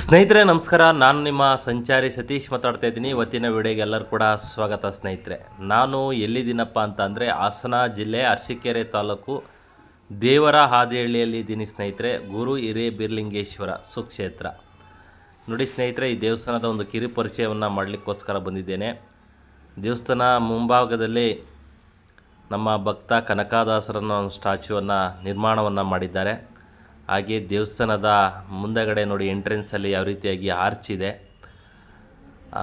ಸ್ನೇಹಿತರೆ ನಮಸ್ಕಾರ. ನಾನು ನಿಮ್ಮ ಸಂಚಾರಿ ಸತೀಶ್ ಮಾತಾಡ್ತಾ ಇದ್ದೀನಿ. ಇವತ್ತಿನ ವಿಡಿಯೋಗೆ ಎಲ್ಲರೂ ಕೂಡ ಸ್ವಾಗತ. ಸ್ನೇಹಿತರೆ, ನಾನು ಎಲ್ಲಿದ್ದೀನಪ್ಪ ಅಂತ ಅಂದರೆ ಹಾಸನ ಜಿಲ್ಲೆ ಅರಸೀಕೆರೆ ತಾಲೂಕು ದೇವರ ಹಾದಿಹಳ್ಳಿಯಲ್ಲಿ ಇದ್ದೀನಿ ಸ್ನೇಹಿತರೆ. ಗುರು ಹಿರೇಬೀರಲಿಂಗೇಶ್ವರ ಸುಕ್ಷೇತ್ರ. ನೋಡಿ ಸ್ನೇಹಿತರೆ, ಈ ದೇವಸ್ಥಾನದ ಒಂದು ಕಿರು ಪರಿಚಯವನ್ನು ಮಾಡಲಿಕ್ಕೋಸ್ಕರ ಬಂದಿದ್ದೇನೆ. ದೇವಸ್ಥಾನ ಮುಂಭಾಗದಲ್ಲಿ ನಮ್ಮ ಭಕ್ತ ಕನಕದಾಸರನ್ನ ಒಂದು ಸ್ಟ್ಯಾಚ್ಯೂವನ್ನು ನಿರ್ಮಾಣವನ್ನು ಮಾಡಿದ್ದಾರೆ. ಹಾಗೆ ದೇವಸ್ಥಾನದ ಮುಂದೆಗಡೆ ನೋಡಿ ಎಂಟ್ರೆನ್ಸಲ್ಲಿ ಯಾವ ರೀತಿಯಾಗಿ ಆರ್ಚ್ ಇದೆ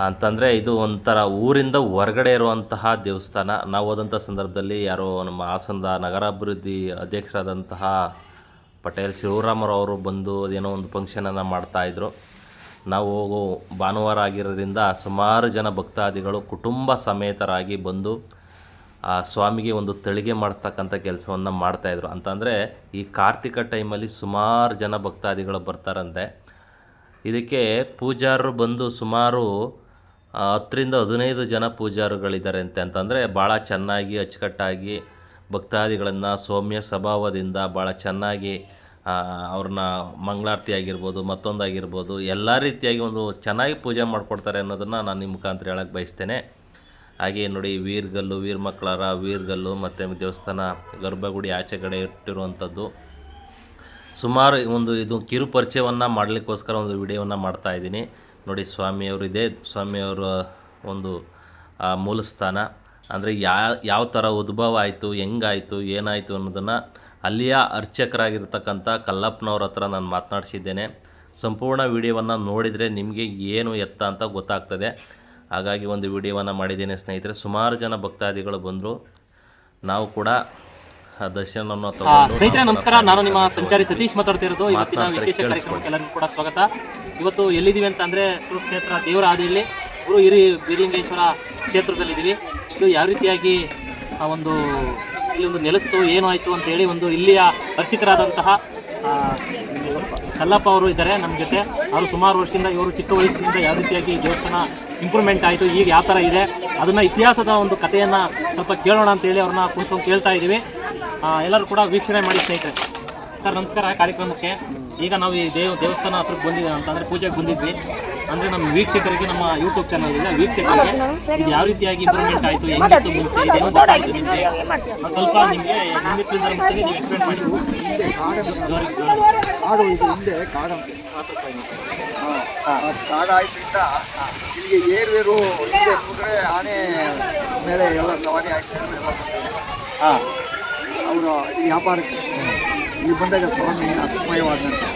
ಅಂತಂದರೆ ಇದು ಒಂಥರ ಊರಿಂದ ಹೊರಗಡೆ ಇರುವಂತಹ ದೇವಸ್ಥಾನ. ನಾವು ಹೋದಂಥ ಸಂದರ್ಭದಲ್ಲಿ ಯಾರೋ ನಮ್ಮ ಹಾಸನದ ನಗರಾಭಿವೃದ್ಧಿ ಅಧ್ಯಕ್ಷರಾದಂತಹ ಪಟೇಲ್ ಶಿವರಾಮರವರು ಬಂದು ಅದೇನೋ ಒಂದು ಫಂಕ್ಷನನ್ನು ಮಾಡ್ತಾಯಿದ್ರು. ನಾವು ಭಾನುವಾರ ಆಗಿರೋದ್ರಿಂದ ಸುಮಾರು ಜನ ಭಕ್ತಾದಿಗಳು ಕುಟುಂಬ ಸಮೇತರಾಗಿ ಬಂದು ಆ ಸ್ವಾಮಿಗೆ ಒಂದು ತಳಿಗೆ ಮಾಡ್ತಕ್ಕಂಥ ಕೆಲಸವನ್ನು ಮಾಡ್ತಾಯಿದ್ರು. ಅಂತಂದರೆ ಈ ಕಾರ್ತಿಕ ಟೈಮಲ್ಲಿ ಸುಮಾರು ಜನ ಭಕ್ತಾದಿಗಳು ಬರ್ತಾರಂತೆ. ಇದಕ್ಕೆ ಪೂಜಾರರು ಬಂದು ಸುಮಾರು 10ರಿಂದ 15 ಜನ ಪೂಜಾರುಗಳಿದ್ದಾರೆ ಅಂತಂದರೆ ಭಾಳ ಚೆನ್ನಾಗಿ ಅಚ್ಚುಕಟ್ಟಾಗಿ ಭಕ್ತಾದಿಗಳನ್ನು ಸೌಮ್ಯ ಸ್ವಭಾವದಿಂದ ಭಾಳ ಚೆನ್ನಾಗಿ ಅವ್ರನ್ನ ಮಂಗಳಾರತಿ ಆಗಿರ್ಬೋದು, ಮತ್ತೊಂದಾಗಿರ್ಬೋದು, ಎಲ್ಲ ರೀತಿಯಾಗಿ ಒಂದು ಚೆನ್ನಾಗಿ ಪೂಜೆ ಮಾಡಿಕೊಡ್ತಾರೆ ಅನ್ನೋದನ್ನು ನಾನು ನಿಮ್ಮ ಮುಖಾಂತರ ಹೇಳಕ್ಕೆ ಬಯಸ್ತೇನೆ. ಹಾಗೆ ನೋಡಿ ವೀರ್ಗಲ್ಲು, ವೀರಮಕ್ಕಳರ ವೀರ್ಗಲ್ಲು ಮತ್ತು ದೇವಸ್ಥಾನ ಗರ್ಭಗುಡಿ ಆಚೆ ಕಡೆ ಇಟ್ಟಿರುವಂಥದ್ದು. ಸುಮಾರು ಇದು ಕಿರು ಪರಿಚಯವನ್ನು ಮಾಡಲಿಕ್ಕೋಸ್ಕರ ಒಂದು ವಿಡಿಯೋವನ್ನು ಮಾಡ್ತಾಯಿದ್ದೀನಿ. ನೋಡಿ ಸ್ವಾಮಿಯವರು ಇದೆ. ಸ್ವಾಮಿಯವರ ಒಂದು ಮೂಲಸ್ಥಾನ ಅಂದರೆ ಯಾವ ಥರ ಉದ್ಭವ ಆಯಿತು, ಹೆಂಗಾಯಿತು, ಏನಾಯಿತು ಅನ್ನೋದನ್ನು ಅಲ್ಲಿಯ ಅರ್ಚಕರಾಗಿರ್ತಕ್ಕಂಥ ಕಲ್ಲಪ್ಪನವ್ರ ಹತ್ರ ನಾನು ಮಾತನಾಡಿಸಿದ್ದೇನೆ. ಸಂಪೂರ್ಣ ವಿಡಿಯೋವನ್ನು ನೋಡಿದರೆ ನಿಮಗೆ ಏನು ಎತ್ತ ಅಂತ ಗೊತ್ತಾಗ್ತದೆ. ಹಾಗಾಗಿ ಒಂದು ವಿಡಿಯೋವನ್ನು ಮಾಡಿದ್ದೇನೆ ಸ್ನೇಹಿತರೆ. ಸುಮಾರು ಜನ ಭಕ್ತಾದಿಗಳು ಬಂದರು. ನಾವು ಕೂಡ ದರ್ಶನವನ್ನು ಸ್ನೇಹಿತರೆ ನಮಸ್ಕಾರ. ನಾನು ನಿಮ್ಮ ಸಂಚಾರಿ ಸತೀಶ್ ಮಾತಾಡ್ತಿರೋದು. ಇವತ್ತಿನ ವಿಶೇಷ ಕಾರ್ಯಕ್ರಮಕ್ಕೆ ಎಲ್ಲರಿಗೂ ಕೂಡ ಸ್ವಾಗತ. ಇವತ್ತು ಎಲ್ಲಿದ್ದೀವಿ ಅಂತ ಅಂದರೆ ಸುಕ್ಷೇತ್ರ ದೇವರ ಹಾದಿಹಳ್ಳಿ ಗುರು ಹಿರೇಬೀರಲಿಂಗೇಶ್ವರ ಕ್ಷೇತ್ರದಲ್ಲಿದ್ದೀವಿ. ಇದು ಯಾವ ರೀತಿಯಾಗಿ ಇಲ್ಲಿ ಒಂದು ನೆಲೆಸ್ತು, ಏನು ಆಯಿತು ಅಂತೇಳಿ ಒಂದು ಇಲ್ಲಿಯ ಅರ್ಚಕರಾದಂತಹ ಕಲ್ಲಪ್ಪ ಅವರು ಇದ್ದಾರೆ ನಮ್ಮ ಜೊತೆ. ಅವರು ಸುಮಾರು ವರ್ಷದಿಂದ, ಇವರು ಚಿಕ್ಕ ವಯಸ್ಸಿನಿಂದ ಯಾವ ರೀತಿಯಾಗಿ ದೇವಸ್ಥಾನ ಇಂಪ್ರೂವ್ಮೆಂಟ್ ಆಯಿತು, ಈಗ ಯಾವ ಥರ ಇದೆ, ಅದನ್ನು ಇತಿಹಾಸದ ಒಂದು ಕಥೆಯನ್ನು ಸ್ವಲ್ಪ ಕೇಳೋಣ ಅಂತೇಳಿ ಅವ್ರನ್ನ ಕುಣಿಸ್ಕೊಂಡು ಕೇಳ್ತಾ ಇದ್ದೀವಿ. ಎಲ್ಲರೂ ಕೂಡ ವೀಕ್ಷಣೆ ಮಾಡಿ ಸ್ನೇಹಿತರೆ. ಸರ್ ನಮಸ್ಕಾರ. ಕಾರ್ಯಕ್ರಮಕ್ಕೆ ಈಗ ನಾವು ಈ ದೇವಸ್ಥಾನ ಹತ್ರಕ್ಕೆ ಬಂದಿದ್ದೀವಿ ಅಂತಂದರೆ ಪೂಜೆಗೆ ಬಂದಿದ್ವಿ. ಅಂದರೆ ನಮ್ಮ ವೀಕ್ಷಕರಿಗೆ, ನಮ್ಮ ಯೂಟ್ಯೂಬ್ ಚಾನಲ್ ಇದೆ ವೀಕ್ಷಕರಿಗೆ ಇದು ಯಾವ ರೀತಿಯಾಗಿ ಇಂಪ್ರೂವ್ಮೆಂಟ್ ಆಯಿತು, ಹೆಂಗಿತ್ತು ಮುಂಚೆ, ಇದೇನು ಗೊತ್ತಾಯಿತು ನಿಮಗೆ, ಸ್ವಲ್ಪ ನಿಮಗೆ ನೀವು ಎಕ್ಸ್ಪ್ಲೇನ್ ಮಾಡಿ. ಹಿಂದೆ ಕಾಡಾಯ್ತಿಂದ ಇಲ್ಲಿಗೆ ಏರ್ವೇರು ಹಿಂದೆ ಕೂತ್ರೆ ಆನೆ ಮೇಲೆ ಎಲ್ಲ ಸವಾರಿ ಆಯ್ತು. ಅವರು ವ್ಯಾಪಾರಕ್ಕೆ ಇಲ್ಲಿ ಬಂದಾಗ ಸ್ವಾಮಿ ಅಸಮಯವಾದಂತೆ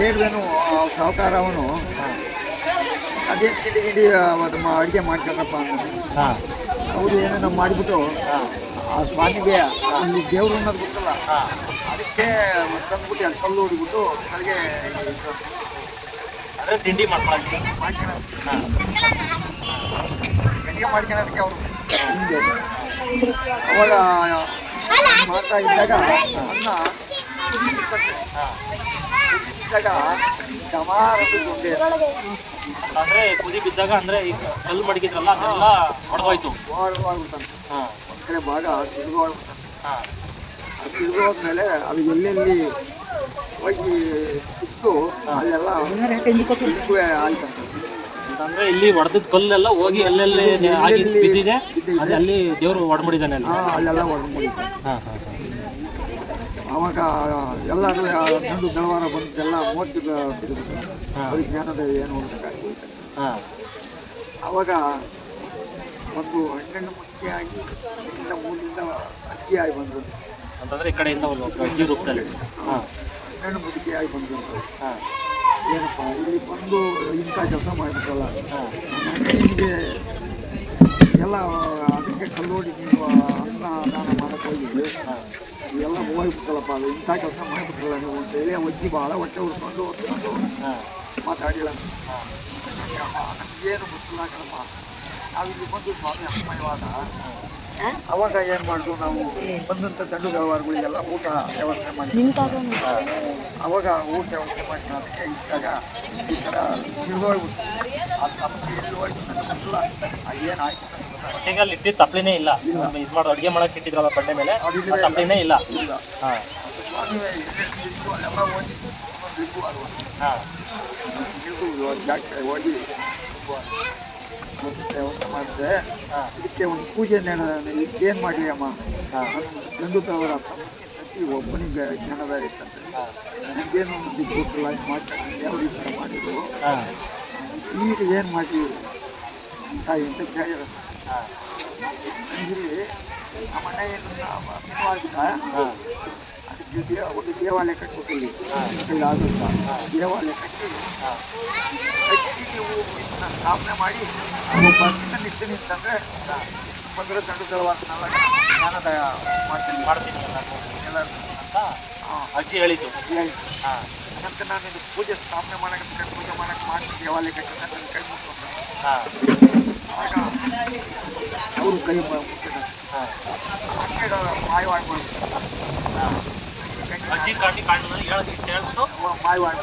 ಏರ್ವೇನು ಸಹಕಾರವನು ಅದೇ ಗಿಡಿ ಅಡುಗೆ ಮಾಡ್ಕೊಳಪ್ಪ ಅಂತ ಅವರು ಏನೇನೋ ಮಾಡಿಬಿಟ್ಟು ಆ ಸ್ವಾಮಿಗೆ ಅಲ್ಲಿ ದೇವರು ಅನ್ನೋದು ಗೊತ್ತಲ್ಲ, ಅದಕ್ಕೆ ತಂದ್ಬಿಟ್ಟು ಅಲ್ಲಿ ಕಲ್ಲು ಹೊಡಿಬಿಟ್ಟು ಅಲ್ಲಿಗೆ ತಿಂಡಿ ಮಾಡ್ಕೊಳ್ಳೋದಕ್ಕೆ ಅಡುಗೆ ಮಾಡ್ಕೊಳ್ಳೋದಕ್ಕೆ ಅವರು ಹಿಂದೆ ಅವಾಗ ಮಾಡ್ತಾ ಇದ್ದಾಗ ಅನ್ನ ಇದ್ದಾಗ ಡಮಾರೊಂದೇ ಅಂದರೆ ಕುದಿ ಬಿದ್ದಾಗ ಅಂದರೆ ಈಗ ಕಲ್ಲು ಮಡಗಿದ್ರಲ್ಲ ಅದೆಲ್ಲ ಹೊಡೆದೋಯ್ತು. ಒಂದು ಕಡೆ ಭಾಗ ಸಿಡಿದೋಗ್ಬಿಡ್ತಾನೆ. ಸಿಡಿದೋದ್ಮೇಲೆ ಅದು ಎಲ್ಲೆಲ್ಲಿ ಹೋಗಿ ಸಿಕ್ತು ಅಲ್ಲೆಲ್ಲ ಆಯ್ತಂತೆ. ಅಂತಂದರೆ ಇಲ್ಲಿ ಹೊಡೆದಿದ್ದ ಕಲ್ಲೆಲ್ಲ ಹೋಗಿ ಎಲ್ಲೆಲ್ಲಿ ಆಗಿ ಬಿದ್ದಿದೆ ಅಲ್ಲಿ ದೇವರು ಹೊಡೆದ್ಬಿಟ್ಟಿದ್ದಾನೆ ಅಲ್ಲೆಲ್ಲ ಹೊಡೆದ್ಬಿಟ್ಟಿದ್ದಾನೆ. ಆವಾಗ ಎಲ್ಲರೂ ಗಂಡು ಬೆಳವಾರ ಬಂದೆಲ್ಲ ಮೂರ್ತಿ ಅವ್ರಿಗೆ ಜ್ಞಾನದ ಏನು ಹೋಗ್ಬೇಕಾಗಿ ಆವಾಗ ಒಂದು ಹಣ್ಣು ಮುಖ್ಯವಾಗಿ ಇಲ್ಲಿಂದ ಮೂಲಿಂದ ಅಕ್ಕಿಯಾಗಿ ಬಂದರು ಅಂತಂದರೆ ಈ ಕಡೆಯಿಂದ ಒಂದು ಅಜ್ಜಿ ರೂಪದಲ್ಲಿ ಹಣ್ಣು ಮುದುಕಿಯಾಗಿ ಬಂದರು. ಏನಪ್ಪ ಇಲ್ಲಿ ಬಂದು ಇಂಥ ಕೆಲಸ ಮಾಡಿಬಿಟ್ರಲ್ಲ, ನಿಮಗೆ ಎಲ್ಲ ಅದಕ್ಕೆ ಕಲ್ಲೋಡಿ ನೀವು ಅನ್ನದಾನ ಮಾಡೋಕ್ಕೆ ಹೋಗಿ ಎಲ್ಲ ಹೋಗ್ಬಿಟ್ಟಲ್ಲಪ್ಪ, ಅದು ಇಂಥ ಕೆಲಸ ಮಾಡಿಬಿಟ್ರಲ್ಲ ನೀವು ಅಂತ ಹೇಳಿ ಒಜ್ಜಿ ಭಾಳ ಹೊಟ್ಟೆ ಹುಡ್ಕೊಂಡು ಮಾತಾಡಿಲ್ಲ. ಏನು ಗೊತ್ತಿಲ್ಲ ಕಣಪ್ಪ, ನಾವಿಲ್ಲಿ ಬಂದು ಸ್ವಾಮಿ ಅಸಮಯವಾದ ಅವಾಗ ಏನು ಮಾಡಿದ್ರು, ನಾವು ಬಂದಂಥ ತಂಡು ವ್ಯವಹಾರಗಳಿಗೆಲ್ಲ ಊಟ ವ್ಯವಸ್ಥೆ ಮಾಡಿ ಅವಾಗ ಊಟ ವ್ಯವಸ್ಥೆ ಮಾಡಿ ಅದಕ್ಕೆ ಇದ್ದಾಗ ಈ ಥರ ತಿಳ್ದೋಗ್ಬಿಟ್ಟು ಅದು ನಮಗೆ ಎಲ್ಲಿ ಹೋಯ್ತು ನನಗೆ ಗೊತ್ತಿಲ್ಲ, ಏನಾಯ್ತು ಹೊಟ್ಟೆಗೆ ಅಲ್ಲಿ ಇಟ್ಟಿದ್ದು ತಪ್ಪಲಿನೇ ಇಲ್ಲ. ಇದು ಮಾಡೋದು ಅಡುಗೆ ಮಾಡೋಕೆ ಇಟ್ಟಿದ್ರಲ್ಲ ಬಂಡೆ ಮೇಲೆ ತಪ್ಪಲಿನೇ ಇಲ್ಲ. ಸ್ವಾಮಿ ಎಲ್ಲ ಓದಿ ಲಿಂಬು ಅಲ್ವ ಹಾಂ ಇದು ಜಾಸ್ತಿ ಹೋಗಿ ವ್ಯವಸ್ಥೆ ಮಾಡಿದೆ. ಇದಕ್ಕೆ ಒಂದು ಪೂಜೆ ಇದಕ್ಕೆ ಏನು ಮಾಡಿ ಅಮ್ಮ ಗಂಡುತವರ ಸತಿ ಒಬ್ಬನಿಗೆ ಜ್ಞಾನದಾರ ಇತ್ತಂತೆ. ನನಗೇನು ಒಂದು ಗೊತ್ತಿಲ್ಲ ಮಾಡ್ತಾರೆ ಯಾವ ರೀತಿ ಮಾಡಿದ್ರು. ಈಗ ಏನು ಮಾಡಿ ತಾಯಿ ಅಂತ ಕೇಳಿದ್ರು. ಇಲ್ಲಿ ನಮ್ಮ ಮನೆ ಅದಕ್ಕೆ ಒಂದು ದೇವಾಲಯ ಕಟ್ಟಬೇಕಿಲ್ಲಿ ಆಗುತ್ತಾ ದೇವಾಲಯ ಕಟ್ಟಿ ನೀವು ಸ್ಥಾಪನೆ ಮಾಡಿ ನಿಂತು ನಿಂತಂದರೆ ಬಂದರೆ ಗಂಡು ತಳವಾಸನೆಲ್ಲ ಜ್ಞಾನದಾಯ ಮಾಡ್ತೀನಿ ಎಲ್ಲರೂ ಅಂತ ಅಜ್ಜಿ ಹೇಳಿದ್ದು. ಹಾಂ ಅದಕ್ಕೆ ನಾನು ಇದು ಪೂಜೆ ಸ್ಥಾಪನೆ ಮಾಡೋಕ್ಕೆ ಪೂಜೆ ಮಾಡೋಕ್ಕೆ ಮಾಡಿ ದೇವಾಲಯ ಕಟ್ಟಿದ ನನ್ನ ಕೈ ಮುಟ್ಕೊಂಡು ಆಗ ಅವರು ಕೈ ಮುಟ್ಟಿದ್ದಾರೆ. ಮಾಯವಾಗಿ ಮಾಡ್ತಾರೆ. ಅಜ್ಜಿ ಕಾರಣದಲ್ಲಿ ಹೇಳ್ಬಿಟ್ಟು ಮಾಯವಾಗಿ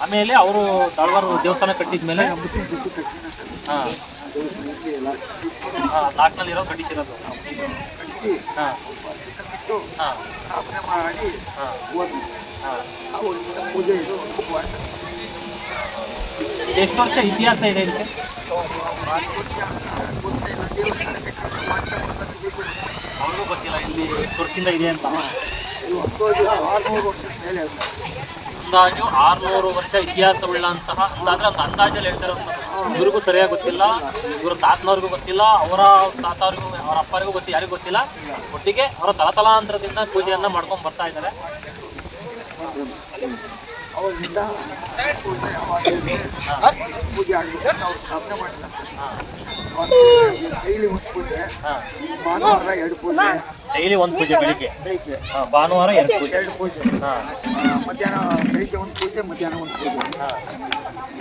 ಆಮೇಲೆ ಅವರು ತಳವಾರು ದೇವಸ್ಥಾನ ಕಟ್ಟಿದ ಮೇಲೆ ಮುತ್ತಿನ ಸುತ್ತು ಕಟ್ಟಿನ ಹಾಂ ಎಲ್ಲ ಲಾಕ್ನಲ್ಲಿ ಇರೋ ಕಟ್ಟಿಸಿರೋದು. ಕಟ್ಟಿ ಹಾಂ ಬಿಟ್ಟು ಹಾಂ ಸ್ಥಾಪನೆ ಮಾಡಿ ಹಾಂ ಹೋದ್ವಿ. ಹಾಂ ಅವರಿಂದ ಪೂಜೆ ಇದು ಎಷ್ಟು ವರ್ಷ ಇತಿಹಾಸ ಇದೆ ಇದಕ್ಕೆ? ಅವ್ರಿಗೂ ಗೊತ್ತಿಲ್ಲ ಇಲ್ಲಿ ಎಷ್ಟು ವರ್ಷದಿಂದ ಇದೆ ಅಂತ. ಅಂದಾಜು 600 ವರ್ಷ ಇತಿಹಾಸವುಳ್ಳಂತಹ ಅಂತಾದ್ರೆ ಒಂದು ಅಂದಾಜಲ್ಲಿ ಹೇಳ್ತಾರೆ. ಇವ್ರಿಗೂ ಸರಿಯಾಗಿ ಗೊತ್ತಿಲ್ಲ, ಇವ್ರ ತಾತನವ್ರಿಗೂ ಗೊತ್ತಿಲ್ಲ, ಅವರ ತಾತವ್ರಿಗೂ ಅವರ ಅಪ್ಪರಿಗೂ ಗೊತ್ತಿಲ್ಲ, ಯಾರಿಗೂ ಗೊತ್ತಿಲ್ಲ. ಒಟ್ಟಿಗೆ ಅವರ ತಲತಲಾಂತರದಿಂದ ಪೂಜೆಯನ್ನು ಮಾಡ್ಕೊಂಡು ಬರ್ತಾ ಇದ್ದಾರೆ. ಅವರಿಂದ ಪೂಜೆ ಆಗಬೇಕು ಅವ್ರು ಸ್ಥಾಪನೆ ಮಾಡ್ತಾರೆ. ಡೈಲಿ ಒಂದು ಪೂಜೆ, ಭಾನುವಾರ 2 ಪೂಜೆ, ಡೈಲಿ ಒಂದು ಪೂಜೆ ಬೆಳಿಗ್ಗೆ, ಬೆಳಿಗ್ಗೆ ಭಾನುವಾರ 2 ಪೂಜೆ, 2 ಪೂಜೆ, ಮಧ್ಯಾಹ್ನ ಬೆಳಿಗ್ಗೆ 1 ಪೂಜೆ, ಮಧ್ಯಾಹ್ನ 1 ಪೂಜೆ,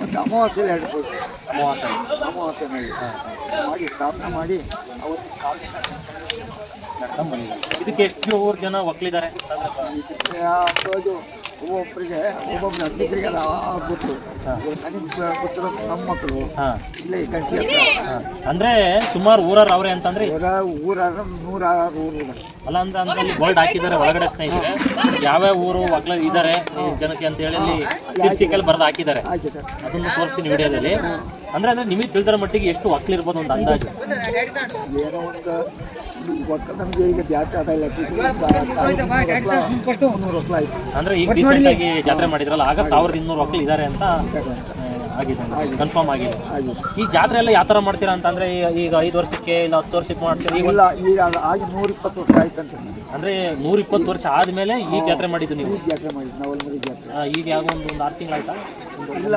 ಮತ್ತು ಅಮಾವಾಸ್ಯೆಯಲ್ಲಿ 2 ಪೂಜೆ. ಅಮಾವಾಸ್ಯೆನಲ್ಲಿ ಮಾಡಿ ಸ್ಥಾಪನೆ ಮಾಡಿ ಅವತ್ತು ಕಾಲಿನ ಇದಕ್ಕೆ ಎಷ್ಟು ಜನ ಒಕ್ಕಲಿದ್ದಾರೆ? ಅಂದಾಜು ಒಬ್ಬೊಬ್ಬರಿಗೆ ಒಬ್ಬೊಬ್ಬರು ಅರ್ಧಕರಿಗೆ ಗೊತ್ತು. ನನಗೆ ಗೊತ್ತಿರೋ ನಮ್ಮ ಮಕ್ಕಳು ಇಲ್ಲೇ ಗಂಟೆ ಅಂದ್ರೆ ಸುಮಾರು ಊರಾರು ಅವ್ರೆ ಅಂತಂದ್ರೆ ಊರಾರ 106 ಊರು ಅಲ್ಲ ಅಂದ್ರೆ ಅಲ್ಲಿ ಬೋರ್ಡ್ ಹಾಕಿದ್ದಾರೆ ಒಳಗಡೆ ಸ್ನೇಹಿತರೆ, ಯಾವ್ಯಾವ ಊರು ಒಕ್ಕಲ ಇದ್ದಾರೆ ಜನಕ್ಕೆ ಅಂತ ಹೇಳಿ ಅಲ್ಲಿ ಶೀರ್ಷಿಕೆಯಲ್ಲಿ ಬರೆದು ಹಾಕಿದ್ದಾರೆ. ಅದನ್ನು ತೋರಿಸ್ತೀನಿ ವಿಡಿಯೋದಲ್ಲಿ. ಅಂದ್ರೆ ನಿಮಗೆ ತಿಳಿದರ ಮಟ್ಟಿಗೆ ಎಷ್ಟು ಒಕ್ಕಲಿರ್ಬೋದು ಒಂದು ಅಂದಾಜು? ಏನೋ ಒಂದು ಒಕ್ಕ ನಮಗೆ ಈಗ ಜಾತ್ರೆ ಅದ ಇಲ್ಲ 300 ಒಕ್ಕಲ ಆಯ್ತು. ಅಂದ್ರೆ ಈಗ ರೀಸೆಂಟ್ ಆಗಿ ಜಾತ್ರೆ ಮಾಡಿದ್ರಲ್ಲ, ಆಗ 1200 ಒಕ್ಕಲು ಇದ್ದಾರೆ ಅಂತ ಆಗಿದೆ, ಕನ್ಫರ್ಮ್ ಆಗಿದೆ. ಈ ಜಾತ್ರೆ ಎಲ್ಲ ಯಾವ ಥರ ಮಾಡ್ತೀರಾ ಅಂತಂದ್ರೆ ಈಗ 5 ವರ್ಷಕ್ಕೆ ಇಲ್ಲ 10 ವರ್ಷಕ್ಕೆ ಮಾಡ್ತೀರಾ? ಇಲ್ಲ ಈಗ ಆಗಿ 120 ವರ್ಷ ಆಯ್ತಂತ. ಅಂದ್ರೆ 120 ವರ್ಷ ಆದ್ಮೇಲೆ ಈಗ ಜಾತ್ರೆ ಮಾಡಿದ್ದು ನೀವು? ಈಗ ಜಾತ್ರೆ ಮಾಡಿದ್ದು ನಾವು ಅಲ್ಲಿ ಜಾತ್ರೆ. ಈಗ ಯಾವ ಒಂದು 6 ತಿಂಗಳು ಆಯ್ತಾ? ಇಲ್ಲ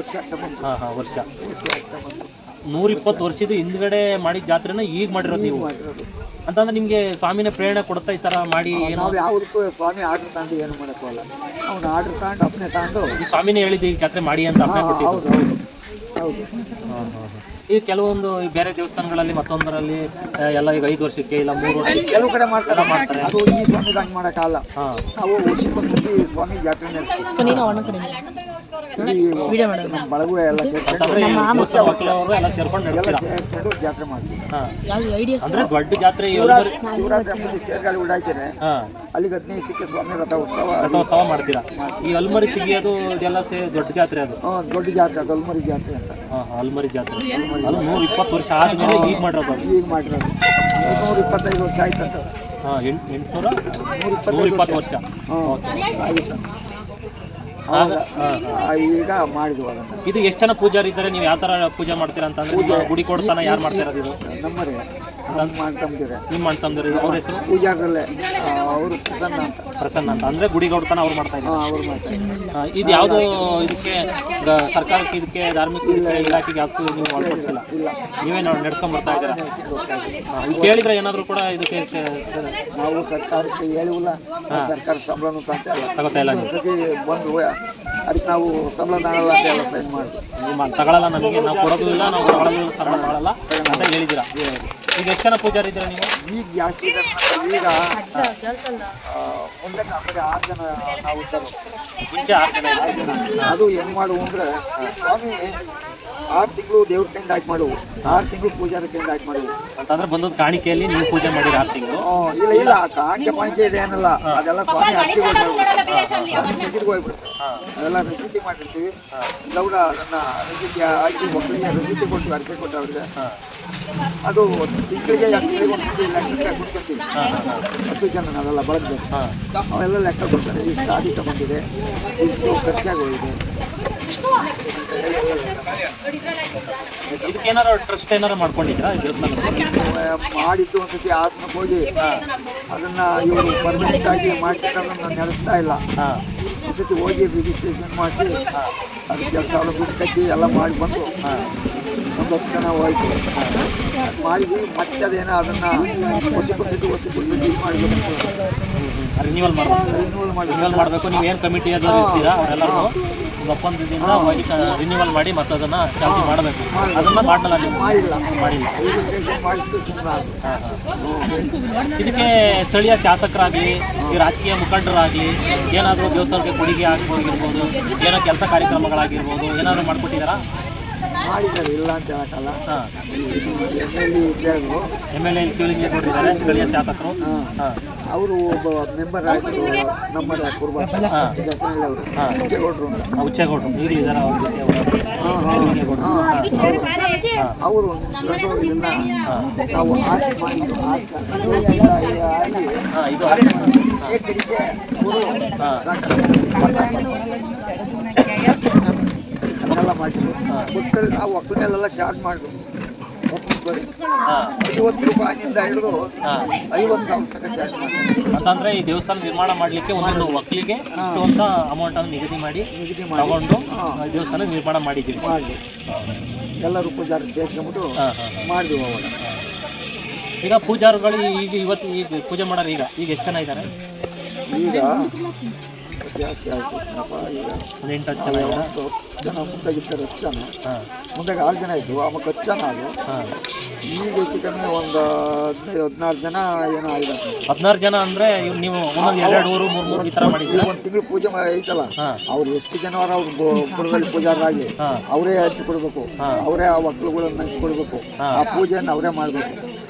ವರ್ಷ ಆಗ್ತಾ ಬಂತು. ಹಾಂ ವರ್ಷ 120 ವರ್ಷದ ಹಿಂದ್ಗಡೆ ಮಾಡಿದ ಜಾತ್ರೆನ ಈಗ ಮಾಡಿರೋದು ನೀವು ಅಂತಂದ್ರೆ ನಿಮಗೆ ಸ್ವಾಮಿನ ಪ್ರೇರಣೆ ಕೊಡುತ್ತಾ ಈ ಥರ ಮಾಡಿ? ನಾವು ಯಾವುದಕ್ಕೂ ಸ್ವಾಮಿ ಆರ್ಡ್ರ್ ತಗೊಂಡು ಏನು ಮಾಡೋಕ್ಕಲ್ಲ. ಅವ್ನು ಆರ್ಡ್ರ್ ತಗೊಂಡು ಅಪ್ಪನೆ ತಗೊಂಡು ಸ್ವಾಮಿನೇ ಹೇಳಿದ್ದು ಈಗ ಜಾತ್ರೆ ಮಾಡಿ ಅಂತ ಅಪ್ಪನೆ ಕೊಟ್ಟಿದ್ದು. ಹೌದು ಹೌದು ಈಗ ಕೆಲವೊಂದು ಬೇರೆ ದೇವಸ್ಥಾನಗಳಲ್ಲಿ ಮತ್ತೊಂದರಲ್ಲಿ ಎಲ್ಲ ಈಗ 5 ವರ್ಷಕ್ಕೆ ಇಲ್ಲ 3 ವರ್ಷಕ್ಕೆ ಕೆಲವು ಕಡೆ ಮಾಡ್ತಾರೆ. ಅದು ಈ ಸ್ವಾಮಿ ಹಂಗೆ ಮಾಡೋಕ್ಕಲ್ಲ. ನಾವು ವರ್ಷಕ್ಕೊಂದ್ಸತಿ ಸ್ವಾಮಿ ಜಾತ್ರೆ ನಡೆಸ್ತೀವಿ. ಬಳಗು ಎಲ್ಲ ಮಕ್ಕಳವರು ಎಲ್ಲ ಸೇರ್ಕೊಂಡು ನಡೆಸ್ತೀರಾ? ಜಾತ್ರೆ ಮಾಡ್ತೀವಿ. ಅಂದ್ರೆ ದೊಡ್ಡ ಜಾತ್ರೆ ಶಿವರಾತ್ರಿ ಹಬ್ಬದ ತೇರ್ಗಾಲಿ ಉಡಾಯ್ತಾರೆ. ಅಲ್ಲಿಗೆ 15 ದಿವಸಕ್ಕೆ ಸ್ವಾಮಿ ರಥೋತ್ಸವ ಮಾಡ್ತೀರಾ? ಈ ಅಲ್ಮರಿ ಸಿಗಿಯೋದು ಇದೆಲ್ಲ ದೊಡ್ಡ ಜಾತ್ರೆ ಅದು? ದೊಡ್ಡ ಜಾತ್ರೆ ಅದು ಅಲ್ಮರಿ ಜಾತ್ರೆ ಅಂತ. ಅಲ್ಮರಿ ಜಾತ್ರೆ ಅದು 120 ವರ್ಷ ಆದ್ಮೇಲೆ ಈಗ ಮಾಡಿರೋದು? ಈಗ ಮಾಡಿರೋದು 125 ವರ್ಷ ಆಯ್ತಂತ. 120 ವರ್ಷ ಈಗ ಮಾಡಿದ್ವು ಅದನ್ನು. ಇದು ಎಷ್ಟು ಜನ ಪೂಜಾರಿ ಇದ್ದಾರೆ? ನೀವು ಯಾವ ಥರ ಪೂಜೆ ಮಾಡ್ತೀರಾ ಅಂತಂದ್ರೆ ಗುಡಿ ಕೊಡ್ತಾನ ಯಾರು ಮಾಡ್ತೀರಾ? ಇದು ನಮ್ಮರೇ ಮಾಡ್ತಂದಿರ ನಿಮ್ಮ ಮಾಡ್ತಂದ್ರೆ ಅವ್ರ ಹೆಸರು ಪೂಜಾರಲ್ಲೇ ಅವರು ಪ್ರಸನ್ನ ಅಂತ. ಅಂದ್ರೆ ಗುಡಿ ಕೊಡ್ತಾನ ಅವ್ರು ಮಾಡ್ತಾ ಇದ್ದಾರೆ. ಅವ್ರು ಮಾಡ್ತಾರೆ. ಇದು ಯಾವುದು ಇದಕ್ಕೆ ಸರ್ಕಾರಕ್ಕೆ ಇದಕ್ಕೆ ಧಾರ್ಮಿಕ ಇಲಾಖೆಗೆ ಯಾಕೆ ನೀವು ಒಳಪಡಿಸಿಲ್ಲ? ನೀವೇ ನಡ್ಸ್ಕೊಂಡ್ ಬರ್ತಾ ಇದ್ದೀರಾ? ಕೇಳಿದ್ರೆ ಏನಾದರೂ ಕೂಡ ಇದಕ್ಕೆ ನಾವು ಸರ್ಕಾರಕ್ಕೆ ಹೇಳಿಲ್ಲ. ಸರ್ಕಾರ ಸಂಬಳನೂ ತಗೋತಾ ಇಲ್ಲ. ಬಂದು ಅದಕ್ಕೆ ನಾವು ಸಂಬಳ ತಗೊಳ್ಳಲ್ಲ ಅಂತ ಎಲ್ಲ ಸೈನ್ ಮಾಡಿ ತಗೊಳ್ಳಲ್ಲ, ನಮಗೆ ನಾವು ಕೊಡೋದು ಇಲ್ಲ, ನಾವು ತಗೊಳ್ಳೋದು ಸಂಬಳ ತಗೊಳ್ಳಲ್ಲ ಅಂತ ಹೇಳಿದ್ದೀರಾ. ಈಗ ಎಷ್ಟು ಜನ ಪೂಜಾರಿ ಇದ್ದೀರಾ ನೀವು? ಈಗ ಜಾಸ್ತಿ ಈಗ ಮುಂದೆ ನಮಗೆ 6 ಜನ ನಾವು ಮುಂಚೆ 6 ಜನ. ಅದು ಹೆಂಗೆ ಮಾಡುವು ಅಂದರೆ ಸ್ವಾಮಿ 6 ತಿಂಗಳು ತಿಂಗಳು ದೇವ್ರ ಕೈಯಿಂದ ಹಾಕಿ ಮಾಡುವು, 6 ತಿಂಗಳು ಪೂಜಾರ ಕೈಯಿಂದ ಹಾಕಿ ಮಾಡುವು. ಅಂತಂದ್ರೆ ಬಂದದ್ದು ಕಾಣಿಕೆಯಲ್ಲಿ ನೀವು ಪೂಜೆ ಮಾಡಿರಿ 6 ತಿಂಗಳು. ಇಲ್ಲ ಕಾಣಿಕೆ ಪಾಣಿಕೆ ಇದೆ ಏನಲ್ಲ, ಅದೆಲ್ಲ ಸ್ವಾಮಿ ಅಕ್ಕಿ ಹೋಗ್ಬಿಡುತ್ತೆ. ಅದೆಲ್ಲ ರಸೀದಿ ಮಾಡಿರ್ತೀವಿ. ಗೌಡ ಅದನ್ನ ರಸೀದಿ ಹಾಕಿ ಮಕ್ಕಳಿಗೆ ರಸೀದಿ ಕೊಟ್ಟು ಅರ್ಕೆ ಕೊಟ್ಟು ಅವ್ರಿಗೆ ಅದು ತಿಂಗಳಿಗೆ ಲೆಕ್ಕ ಕೊಡ್ಕೊತೀವಿ. 10 ಜನ ನಾವೆಲ್ಲ ಬಳಸ್ಬೇಕು, ಅವೆಲ್ಲ ಲೆಕ್ಕ ಕೊಡ್ತಾರೆ. ಇಷ್ಟು ಆದಿ ತಗೊಂಡಿದೆ, ಇಷ್ಟು ಖರ್ಚಾಗಿ ಹೋಗಿದೆ. ಇದಕ್ಕೇನಾರು ಟ್ರಸ್ಟ್ ಏನಾರು ಮಾಡ್ಕೊಂಡಿದ್ರಾ ದೇವಸ್ಥಾನ? ಮಾಡಿದ್ದು ಒಂದ್ಸತಿ ಆತ್ಮಕ್ಕೆ ಹೋಗಿ ಅದನ್ನ ಇವರು ಪರ್ಮನೆಂಟ್ ಆಗಿ ಮಾಡ್ಕೊಂಡು ಅದನ್ನು ನಡೆಸ್ತಾ ಇಲ್ಲ. ಒಂದ್ಸತಿ ಹೋಗಿ ರಿಜಿಸ್ಟ್ರೇಷನ್ ಮಾಡಿಸಿ ಅದು ಕೆಲಸ ಎಲ್ಲ ದುಡ್ಡು ಕಟ್ಟಿ ಎಲ್ಲ ಮಾಡಿ ಬಂದು 10 ಜನ ಹೋಯ್ತು ಮಾಡಿದ್ವಿ. ಮತ್ತೆ ಅದೇನೋ ಅದನ್ನು ವರ್ಷ ಮಾಡಬೇಕು, ರಿನ್ಯೂವಲ್ ಮಾಡಬೇಕು. ನೀವು ಏನು ಕಮಿಟಿ ಅದು ಇರ್ತೀರಾ ಅವರೆಲ್ಲರೂ ಒಪ್ಪಂದದಿಂದ ಹೋಗಿ ರಿನ್ಯೂವಲ್ ಮಾಡಿ ಮತ್ತೆ ಅದನ್ನು ಚಾಲ್ತಿ ಮಾಡಬೇಕು. ಅದನ್ನು ಮಾಡಿಲ್ಲ. ಇದಕ್ಕೆ ಸ್ಥಳೀಯ ಶಾಸಕರಾಗಲಿ, ಈ ರಾಜಕೀಯ ಮುಖಂಡರಾಗಲಿ ಏನಾದರೂ ದೇವಸ್ಥಾನಕ್ಕೆ ಕೊಡುಗೆ ಆಗಿರ್ಬೋದು, ಏನೋ ಕೆಲಸ ಕಾರ್ಯಕ್ರಮಗಳಾಗಿರ್ಬೋದು ಏನಾದರೂ ಮಾಡಿಕೊಟ್ಟಿದ್ದಾರಾ? ಮಾಡಿದ್ದಾರೆ, ಇಲ್ಲ ಅಂತ ಹೇಳಕ್ಕಲ್ಲ. MLA ಶಿವಲಿಂಗ ಕೊಟ್ಟಿದ್ದಾರೆ ಸ್ಥಳೀಯ ಶಾಸಕರು. ಅವರು ಒಬ್ಬ ಮೆಂಬರ್ ಆಯಿತು, ನಂಬರ್ ಹುಚ್ಚೇಗೌಡರು ಈಗ ಇದ್ದಾರೆ ಅವ್ರ ಜೊತೆ ಅವರು ನಾವು ಆರ್ಟ್ ಮಾಡಿದ್ದು ಅದೆಲ್ಲ ಮಾಡಿದ್ರು. ಮಕ್ಕಳು ನಾವು ಒಕ್ಕಲನ್ನೆಲ್ಲ ಚಾರ್ಜ್ ಮಾಡಿದ್ರು. 50 ರೂಪಾಯಿನಿಂದ ಹಿಡಿದು 50,000 ತನಕ ಚಾರ್ಜ್ ಮಾಡಿದ್ರು. ಅಂತಂದ್ರೆ ಈ ದೇವಸ್ಥಾನ ನಿರ್ಮಾಣ ಮಾಡಲಿಕ್ಕೆ ಒಂದೊಂದು ಒಕ್ಕಲಿಗೆ ಇಷ್ಟು ಅಂತ ಅಮೌಂಟನ್ನು ನಿಗದಿ ಮಾಡಿ ತಗೊಂಡು ದೇವಸ್ಥಾನ ನಿರ್ಮಾಣ ಮಾಡಿದ್ದೀವಿ. ಎಲ್ಲರೂ ಪೂಜಾರಿ ಸೇರ್ಕೊಂಡ್ಬಿಟ್ಟು ಮಾಡಿದ್ವಿ. ಅವಾಗ ಈಗ ಪೂಜಾರಿಗಳು ಈಗ ಪೂಜೆ ಮಾಡೋರು ಈಗ ಎಷ್ಟು ಜನ ಇದ್ದಾರೆ? ಈಗ ಜಾಸ್ತಿ ಆಯ್ತು. ಈಗ ಒಂದು 8-10 ಜನ ಇದ್ದಾರೆ. ಜನ ಮುಂದಾಗಿರ್ತಾರೆ 10 ಜನ, ಮುಂದಾಗಿ 6 ಜನ ಇದ್ದರು, ಆಮೇಲೆ 10 ಜನ ಅದು. ಈಗ ಹೆಚ್ಚು ಕಮ್ಮಿ ಒಂದು 15-16 ಜನ ಏನೋ ಆಗಿದ್ದಾರೆ. 16 ಜನ ಅಂದರೆ ನೀವು 1-2-3 ಈ ಥರ ಮಾಡಿದ್ದೀವಿ. 1 ತಿಂಗಳು ಪೂಜೆ ಐತಲ್ಲ, ಅವ್ರು ಎಷ್ಟು ಜನವಾರ ಅವ್ರು ಬುಡದಲ್ಲಿ ಪೂಜಾರಾಗಲಿ ಅವರೇ ಹಚ್ಚಿ ಕೊಡಬೇಕು, ಅವರೇ ಆ ಒಕ್ಕಲುಗಳನ್ನು ಹಂಚಿ ಕೊಡಬೇಕು, ಆ ಪೂಜೆಯನ್ನು ಅವರೇ ಮಾಡಬೇಕು.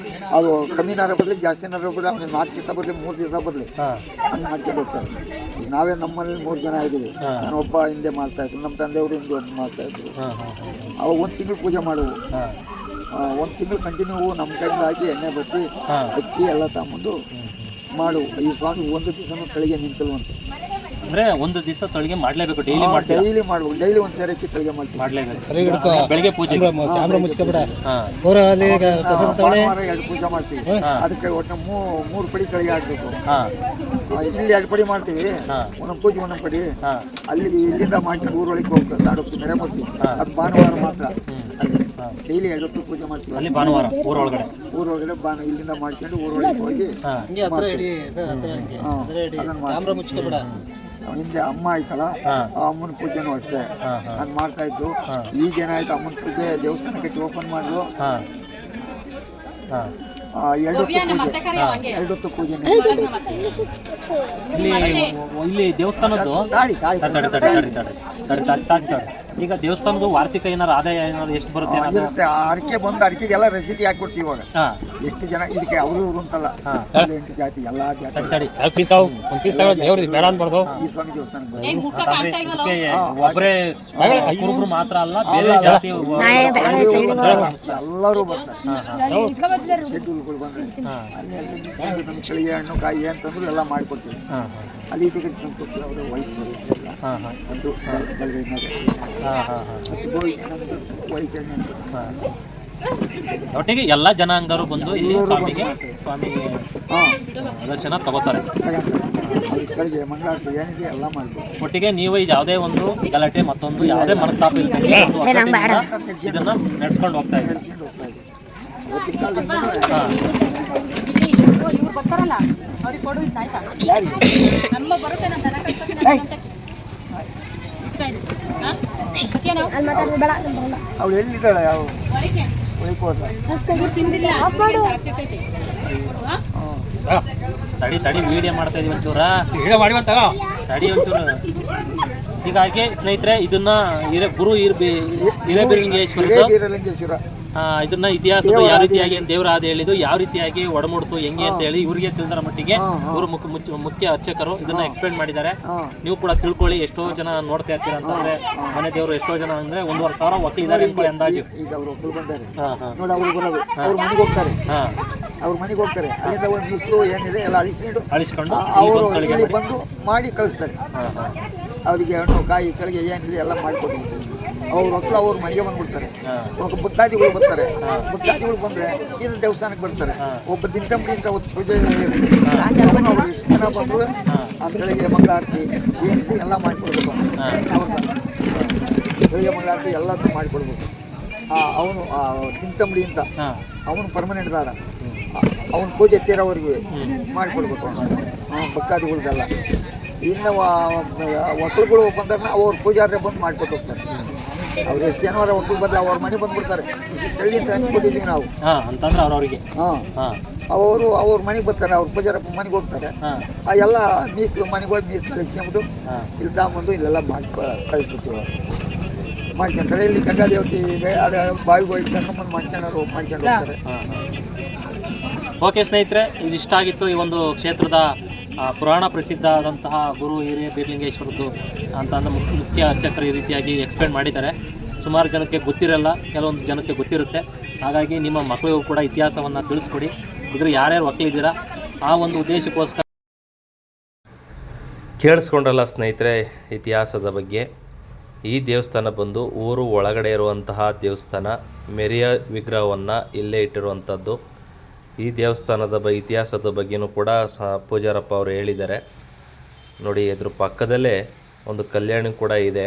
ಅದು ಕಮ್ಮಿನಾರ ಬರಲಿ ಜಾಸ್ತಿನಾರ ಬರಲಿ, ಅವ್ನಿಗೆ 4 ದಿವಸ ಬರಲಿ 3 ದಿವಸ ಬರಲಿ ಹಂಗೆ ಮಾಡ್ಕೊಂಡು ಹೋಗ್ತಾರೆ. ಈಗ ನಾವೇ ನಮ್ಮಲ್ಲಿ 3 ಜನ ಇದ್ದೀವಿ. ನಾನು ಒಬ್ಬ ಹಿಂದೆ ಮಾಡ್ತಾಯಿದ್ರು, ನಮ್ಮ ತಂದೆಯವರು ಹಿಂದೆ ಒಬ್ಬ ಮಾಡ್ತಾಯಿದ್ರು. ಅವಾಗ 1 ತಿಂಗಳು ಪೂಜೆ ಮಾಡುವು. 1 ತಿಂಗಳು ಕಂಟಿನ್ಯೂ ನಮ್ಮ ಕೈಯಿಂದ ಹಾಕಿ ಎಣ್ಣೆ ಬತ್ತಿ ಅಕ್ಕಿ ಎಲ್ಲ ತಗೊಂಡು ಮಾಡು. ಈ ಸ್ವಾಮಿ 1 ದಿವಸನೂ ತಳಿಗೆ ನಿಂತಲ್ವಂತೆ. ಅಂದರೆ 1 ದಿವಸ ತಳಿಗೆ ಮಾಡಲೇಬೇಕು, ಡೈಲಿ ಮಾಡ್ಬೇಕು. ಡೈಲಿ ಒಂದು ಸೇರಿ ಅಕ್ಕಿ ತಳಿಗೆ ಮಾಡಲೇಬೇಕು. ಬೆಳಗ್ಗೆ ಪೂಜೆ ಕ್ಯಾಮ್ರಾ ಮುಚ್ಕೊಬೇಡ. 2 ಪೂಜೆ ಮಾಡ್ತೀವಿ. ಅದಕ್ಕೆ ಒಟ್ಟು 3 ಪಡಿ ತಳಿಗೆ ಹಾಕ್ಬೇಕು. ಇಲ್ಲಿ 2 ಪಡಿ ಮಾಡ್ತೀವಿ, ಒಂದೊಂದು ಪೂಜೆ ಒಂದೊಂದು ಪಡಿ. ಅಲ್ಲಿ ಇಲ್ಲಿಂದ ಮಾಡ್ಕೊಂಡು ಊರೊಳಗೆ ಹೋಗ್ತಾರೆ, ನಾಡೋಗ್ತೀವಿ, ನೆರೆ ಮಾಡ್ತೀವಿ. ಅದು ಭಾನುವಾರ ಮಾತ್ರ. ಡೈಲಿ 2 ಹೊತ್ತು ಪೂಜೆ ಮಾಡ್ತೀವಿ. ಅಲ್ಲಿ ಭಾನುವಾರ ಊರೊಳಗಡೆ ಇಲ್ಲಿಂದ ಮಾಡ್ಕೊಂಡು ಊರೊಳಗೆ ಹೋಗಿ ಹಿಂದೆ ಅಮ್ಮ ಆಯ್ತಲ್ಲ, ಆ ಅಮ್ಮನ ಪೂಜೆನೂ ಅಷ್ಟೇ ನಾನು ಮಾಡ್ತಾ ಇದ್ದು. ಈಗೇನಾಯ್ತು, ಅಮ್ಮನ ಪೂಜೆ ದೇವಸ್ಥಾನಕ್ಕೆ ಓಪನ್ ಮಾಡಿದ್ರು. 2 ಹೊತ್ತು ಪೂಜೆ. ಇಲ್ಲಿ ದೇವಸ್ಥಾನದ್ದು ಈಗ ದೇವಸ್ಥಾನದ ವಾರ್ಷಿಕ ಏನಾರು ಆದಾಯ ಏನಾದ್ರು ಎಷ್ಟು ಬರುತ್ತೆ? ಅರಕೆ ಬಂದು ಅರಕೆಗೆಲ್ಲ ರಸೀದಿ ಹಾಕ್ಬಿಡ್ತೀವಿ. ಇವಾಗ ಎಷ್ಟು ಜನ ಇದಕ್ಕೆ ಅವರು ಅಂತಲ್ಲ, 8 ಜಾತಿ ಎಲ್ಲ ಜಾತಿ ಈ ಸ್ವಾಮಿ ದೇವಸ್ಥಾನಕ್ಕೆ ಒಬ್ಬರೇ ಕುರುಬರು ಮಾತ್ರ ಅಲ್ಲ, ಬೇರೆ ಜಾತಿ ಎಲ್ಲರೂ ಬರ್ತಾರೆ. ಶೆಡ್ಯೂಲ್ಗಳು ಬಂದರೆ ನಮ್ಮ ಚಳಿಗೆ ಹಣ್ಣು ಕಾಯಿ ಅಂತಂದ್ರು ಎಲ್ಲ ಮಾಡಿಕೊಡ್ತೀವಿ. ಅಲ್ಲಿ ಟಿಕೆಟ್ ತಂದು ಕೊಡ್ತೀವಿ. ಅವರು ವೈಟ್ ಒಂದು ಒಟ್ಟಿಗೆ ಎಲ್ಲ ಜನಾಂಗರು ಬಂದು ಇಲ್ಲಿ ಸ್ವಾಮಿಗೆ ದರ್ಶನ ತಗೋತಾರೆ. ಮಂಗಳಾರತಿ ಏನಿದೆ ಎಲ್ಲ ಮಾಡ್ತೀವಿ. ಒಟ್ಟಿಗೆ ನೀವು ಯಾವುದೇ ಒಂದು ಗಲಾಟೆ ಮತ್ತೊಂದು ಯಾವುದೇ ಮನಸ್ತಾಪ ಇರ್ತದೆ ಇದನ್ನ ನಡೆಸ್ಕೊಂಡು ಹೋಗ್ತಾ ಇದ್ದೀವಿ. ಅವಳು ಎಲ್ಲಿದ್ದಾಳೆ? ಯಾವ ತಡಿ ವಿಡಿಯೋ ಮಾಡ್ತಾ ಇದೀವಿ ಒಂಚೂರ. ಗಾಡಿ ಒಂಚೂರು. ಹೀಗಾಗಿ ಸ್ನೇಹಿತರೆ ಇದನ್ನ ಹಿರೇಬೀರಲಿಂಗೇಶ್ವರದ ಹಿರೇಬೀರಲಿಂಗೇಶ್ವರ ಇದನ್ನ ಇತಿಹಾಸದ ಯಾವ ರೀತಿಯಾಗಿ ದೇವರ ಆದ ಹೇಳಿದ್ದು, ಯಾವ ರೀತಿಯಾಗಿ ಒಡಮೂಡ್ತು ಹೆಂಗೆ ಅಂತ ಹೇಳಿ ಇವರಿಗೆ ತಿಳಿದರ ಮಟ್ಟಿಗೆ ಇವರು ಮುಖ್ಯ ಅರ್ಚಕರು ಇದನ್ನ ಎಕ್ಸ್ಪ್ಲೇನ್ ಮಾಡಿದ್ದಾರೆ. ನೀವು ಕೂಡ ತಿಳ್ಕೊಳ್ಳಿ. ಎಷ್ಟೋ ಜನ ನೋಡ್ತಾ ಇರ್ತೀರ ಅಂತಂದ್ರೆ ಮನೆ ದೇವರು ಎಷ್ಟೋ ಜನ ಅಂದ್ರೆ 1,500 ಒಕ್ಕಲಿದ್ದಾರೆ ಅನ್ಕೊಳ್ಳಿ ಅಂದಾಜು. ಈಗ ಅವರು ಒಕ್ಕಲು ಬಂದಾರೆ ನೋಡಿ, ಅವ್ರು ಬರೋದು ಅವ್ರ ಮನೆಗೆ ಹೋಗ್ತಾರೆ. ಅವ್ರ ಮನೆಗೆ ಹೋಗ್ತಾರೆ, ಅಲ್ಲಿಂದ ಒಂದು ಮಿಸ್ಲು ಏನಿದೆ ಎಲ್ಲ ಅಳಿಸ್ಕೊಂಡು ಅವರು ಇಲ್ಲಿ ಬಂದು ಮಾಡಿ ಕಳಿಸ್ತಾರೆ. ಅವರಿಗೆ ಹಣ್ಣು ಕಾಯಿ ಕೆಳಗೆ ಏನಿದೆ ಎಲ್ಲ ಮಾಡಿಕೊಡ್ತಾರೆ. ಅವ್ರ ಒಕ್ಕಲು ಅವ್ರ ಮನೆಗೆ ಬಂದ್ಬಿಡ್ತಾರೆ. ಭಕ್ತಾದಿಗಳು ಬರ್ತಾರೆ. ಭಕ್ತಾದಿಗಳು ಬಂದರೆ ಇದು ದೇವಸ್ಥಾನಕ್ಕೆ ಬರ್ತಾರೆ. ಒಬ್ಬ ದಿನಂಬಡಿ ಅಂತ ಒಂದು ಪೂಜೆ ಅವ್ರು ಎಷ್ಟು ಜನ ಬಂದರು ಆ ಬೆಳಗ್ಗೆ ಮಂಗಳಾರತಿ ಏನಿದೆ ಎಲ್ಲ ಮಾಡಿಕೊಡ್ಬೇಕು. ಬೆಳಗ್ಗೆ ಮಂಗಳಾರತಿ ಎಲ್ಲದೂ ಮಾಡಿಕೊಡ್ಬೇಕು. ಅವನು ದಿನಂಬಡಿ ಅಂತ ಅವನು ಪರ್ಮನೆಂಟ್ ದಾರ, ಅವನ ಪೂಜೆ ತೀರೋವರೆಗೂ ಮಾಡಿಕೊಡ್ಬೇಕು ಭಕ್ತಾದಿಗಳ್ದೆಲ್ಲ. ಇನ್ನು ಒಕ್ಕಳುಗಳು ಬಂದಾಗ ಅವ್ರ ಪೂಜಾರೇ ಬಂದು ಮಾಡ್ಕೊಟ್ಟು ಹೋಗ್ತಾರೆ. ಅವ್ರು ಎಷ್ಟು ಜನವಾರ ಒಕ್ಕಲು ಬಂದು ಅವ್ರ ಮನೆ ಬಂದ್ಬಿಡ್ತಾರೆ. ಕಳ್ಳಿ ಅಂತ ಹಂಚ್ಕೊಟ್ಟಿದ್ದೀವಿ ನಾವು ಅಂತಂದ್ರೆ ಅವ್ರವ್ರಿಗೆ. ಅವರು ಅವ್ರ ಮನೆಗೆ ಬರ್ತಾರೆ, ಅವ್ರ ಪೂಜಾರಪ್ಪ ಮನೆಗೆ ಹೋಗ್ತಾರೆ. ಎಲ್ಲ ಮೀಸಲು ಮನೆಗಳು ಮೀಸಲು ಹಚ್ಕೊಂಬಿಟ್ಟು ಇಲ್ಲಿ ತಗೊಂಬಂದು ಇಲ್ಲೆಲ್ಲ ಮಾಡಿ ಕಳಿಸ್ಬಿಡ್ತೀವಿ. ಮಾಡ್ಕೊಂತಾರೆ. ಇಲ್ಲಿ ಗಂಗಾ ದೇವತೆ ಇದೆ, ಅದು ಬಾವಿಗೆ ಹೋಗಿ ಕರ್ಕೊಂಬಂದು ಮಾಡ್ಕೊಂಡು ಹೋಗ್ತಾರೆ. ಓಕೆ ಸ್ನೇಹಿತರೆ, ಇದಿಷ್ಟಾಗಿತ್ತು ಈ ಒಂದು ಕ್ಷೇತ್ರದ ಪುರಾಣ ಪ್ರಸಿದ್ಧ ಆದಂತಹ ಗುರು ಹಿರೇಬೀರಲಿಂಗೇಶ್ವರದ್ದು ಅಂತಂದ್ರೆ ಮುಖ್ಯ ಅರ್ಚಕರು ಈ ರೀತಿಯಾಗಿ ಎಕ್ಸ್ಪ್ಲೇನ್ ಮಾಡಿದ್ದಾರೆ. ಸುಮಾರು ಜನಕ್ಕೆ ಗೊತ್ತಿರಲ್ಲ, ಕೆಲವೊಂದು ಜನಕ್ಕೆ ಗೊತ್ತಿರುತ್ತೆ. ಹಾಗಾಗಿ ನಿಮ್ಮ ಮಕ್ಕಳಿಗೂ ಕೂಡ ಇತಿಹಾಸವನ್ನು ತಿಳಿಸ್ಕೊಡಿ. ಇದ್ರ ಯಾರ್ಯಾರು ಒಕ್ಕಲಿದ್ದೀರಾ ಆ ಒಂದು ಉದ್ದೇಶಕ್ಕೋಸ್ಕರ. ಕೇಳಿಸ್ಕೊಂಡ್ರಲ್ಲ ಸ್ನೇಹಿತರೆ ಇತಿಹಾಸದ ಬಗ್ಗೆ. ಈ ದೇವಸ್ಥಾನ ಬಂದು ಊರು ಒಳಗಡೆ ಇರುವಂತಹ ದೇವಸ್ಥಾನ. ಮೆರಿಯ ವಿಗ್ರಹವನ್ನು ಇಲ್ಲೇ ಇಟ್ಟಿರುವಂಥದ್ದು. ಈ ದೇವಸ್ಥಾನದ ಇತಿಹಾಸದ ಬಗ್ಗೆಯೂ ಕೂಡ ಪೂಜಾರಪ್ಪ ಅವರು ಹೇಳಿದ್ದಾರೆ. ನೋಡಿ, ಇದ್ರ ಪಕ್ಕದಲ್ಲೇ ಒಂದು ಕಲ್ಯಾಣಿ ಕೂಡ ಇದೆ.